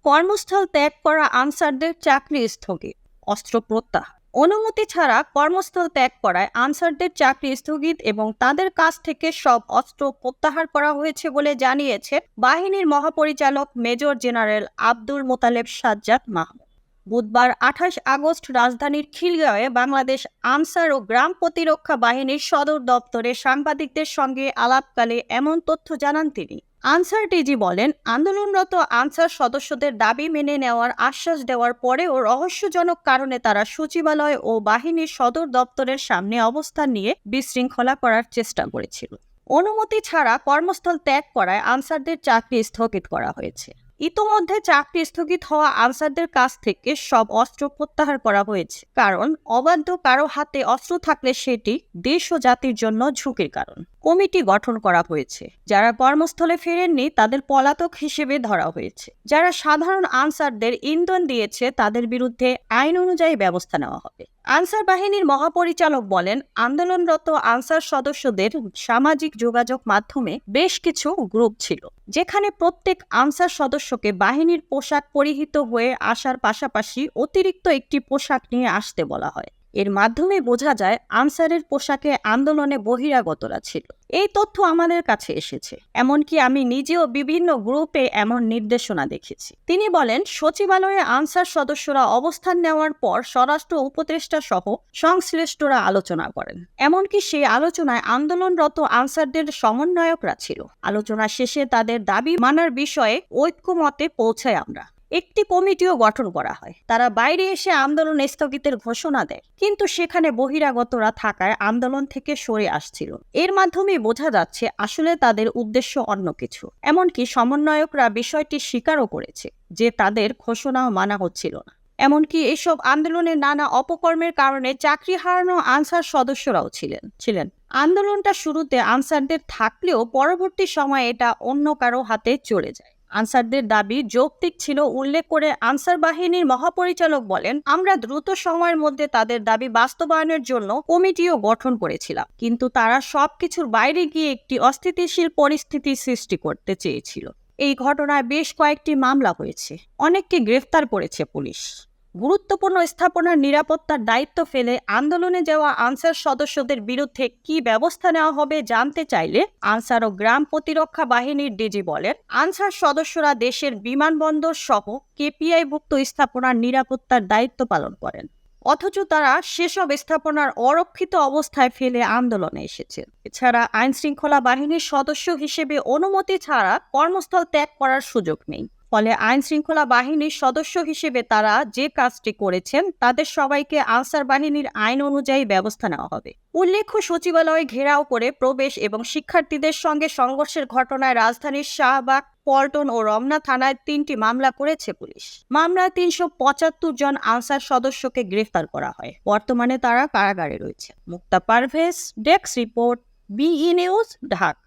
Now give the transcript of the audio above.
কর্মস্থল ত্যাগ করা আনসারদের চাকরি স্থগিত, অস্ত্র প্রত্যাহার। অনুমতি ছাড়া কর্মস্থল ত্যাগ করায় আনসারদের চাকরি স্থগিত এবং তাদের কাছ থেকে সব অস্ত্র প্রত্যাহার করা হয়েছে বলে জানিয়েছে বাহিনীর মহাপরিচালক মেজর জেনারেল আব্দুল মোতালেব সাজ্জাদ মাহমুদ। বুধবার 28 আগস্ট রাজধানীর খিলগাঁওয়ে বাংলাদেশ আনসার ও গ্রাম প্রতিরক্ষা বাহিনীর সদর দপ্তরে সাংবাদিকদের সঙ্গে আলাপকালে এমন তথ্য জানান তিনি। আনসার ডিজি বলেন, আন্দোলনরত আনসার সদস্যদের দাবি মেনে নেওয়ার আশ্বাস দেওয়ার পরেও রহস্যজনক কারণে তারা সচিবালয় ও বাহিনীর সদর দপ্তরের সামনে অবস্থান নিয়ে বিশৃঙ্খলা করার চেষ্টা করেছিল। অনুমতি ছাড়া কর্মস্থল ত্যাগ করায় আনসারদের চাকরি স্থগিত করা হয়েছে। ইতোমধ্যে চাকরি স্থগিত হওয়া আনসারদের কাছ থেকে সব অস্ত্র প্রত্যাহার করা হয়েছে, কারণ অবাধ্য কারো হাতে অস্ত্র থাকলে সেটি দেশ ও জাতির জন্য ঝুঁকির কারণ। কমিটি গঠন করা হয়েছে। যারা কর্মস্থলে ফেরেননি তাদের পলাতক হিসেবে ধরা হয়েছে। যারা সাধারণ আনসারদের ইন্ধন দিয়েছে তাদের বিরুদ্ধে আইন অনুযায়ী ব্যবস্থা নেওয়া হবে। আনসার বাহিনীর মহাপরিচালক বলেন, আন্দোলনরত আনসার সদস্যদের সামাজিক যোগাযোগ মাধ্যমে বেশ কিছু গ্রুপ ছিল, যেখানে প্রত্যেক আনসার সদস্যকে বাহিনীর পোশাক পরিহিত হয়ে আসার পাশাপাশি অতিরিক্ত একটি পোশাক নিয়ে আসতে বলা হয়। এর মাধ্যমে বোঝা যায় আনসারের পোশাকে আন্দোলনে বহিরাগতরা ছিল। এই তথ্য আমাদের কাছে এসেছে, এমনকি আমি নিজেও বিভিন্ন গ্রুপে এমন নির্দেশনা দেখেছি। তিনি বলেন, সচিবালয়ে আনসার সদস্যরা অবস্থান নেওয়ার পর স্বরাষ্ট্র উপদেষ্টা সহ সংশ্লিষ্টরা আলোচনা করেন। এমনকি সেই আলোচনায় আন্দোলনরত আনসারদের সমন্বয়করা ছিল। আলোচনা শেষে তাদের দাবি মানার বিষয়ে ঐক্যমতে পৌঁছায় আমরা। একটি কমিটিও গঠন করা হয়। তারা বাইরে এসে আন্দোলন স্থগিতের ঘোষণা দেয়, কিন্তু সেখানে বহিরাগতরা থাকায় আন্দোলন থেকে সরে আসছিল। এর মাধ্যমে বোঝা যাচ্ছে আসলে তাদের উদ্দেশ্য অন্য কিছু। এমনকি সমন্বয়করা বিষয়টি স্বীকারও করেছে যে তাদের ঘোষণাও মানা হচ্ছিল না। এমনকি এসব আন্দোলনের নানা অপকর্মের কারণে চাকরি হারানো আনসার সদস্যরাও ছিলেন। আন্দোলনটা শুরুতে আনসারদের থাকলেও পরবর্তী সময়ে এটা অন্য কারো হাতে চলে যায়। আনসারদের দাবি যৌক্তিক ছিল উল্লেখ করে আনসার বাহিনীর মহাপরিচালক বলেন, আমরা দ্রুত সময়ের মধ্যে তাদের দাবি বাস্তবায়নের জন্য কমিটিও গঠন করেছিলাম, কিন্তু তারা সবকিছুর বাইরে গিয়ে একটি অস্থিতিশীল পরিস্থিতি সৃষ্টি করতে চেয়েছিল। এই ঘটনায় বেশ কয়েকটি মামলা হয়েছে, অনেককে গ্রেফতার করেছে পুলিশ। গুরুত্বপূর্ণ স্থাপনার নিরাপত্তার দায়িত্ব ফেলে আন্দোলনে যাওয়া আনসার সদস্যদের বিরুদ্ধে কি ব্যবস্থা নেওয়া হবে জানতে চাইলে আনসার ও গ্রাম প্রতিরক্ষা বাহিনীর ডিজি বলেন, আনসার সদস্যরা দেশের বিমানবন্দর সহ কেপিআইভুক্ত স্থাপনার নিরাপত্তার দায়িত্ব পালন করেন, অথচ তারা সেসব স্থাপনার অরক্ষিত অবস্থায় ফেলে আন্দোলনে এসেছে। এছাড়া আইন শৃঙ্খলা বাহিনীর সদস্য হিসেবে অনুমতি ছাড়া কর্মস্থল ত্যাগ করার সুযোগ নেই। ফলে আইন শৃঙ্খলা বাহিনীর সদস্য হিসেবে তারা যে কাজটি করেছেন তাদের সবাইকে আনসার বাহিনীর আইন অনুযায়ী ব্যবস্থা নেওয়া হবে। উল্লেখ্য, সচিবালয় ঘেরাও করে প্রবেশ এবং শিক্ষার্থীদের সঙ্গে সংঘর্ষের ঘটনায় রাজধানীর শাহবাগ, পল্টন ও রমনা থানায় 3টি মামলা করেছে পুলিশ। মামলায় 375 জন আনসার সদস্যকে গ্রেফতার করা হয়। বর্তমানে তারা কারাগারে রয়েছে। Mukta Parvez, desk report, B E news, Dhaka.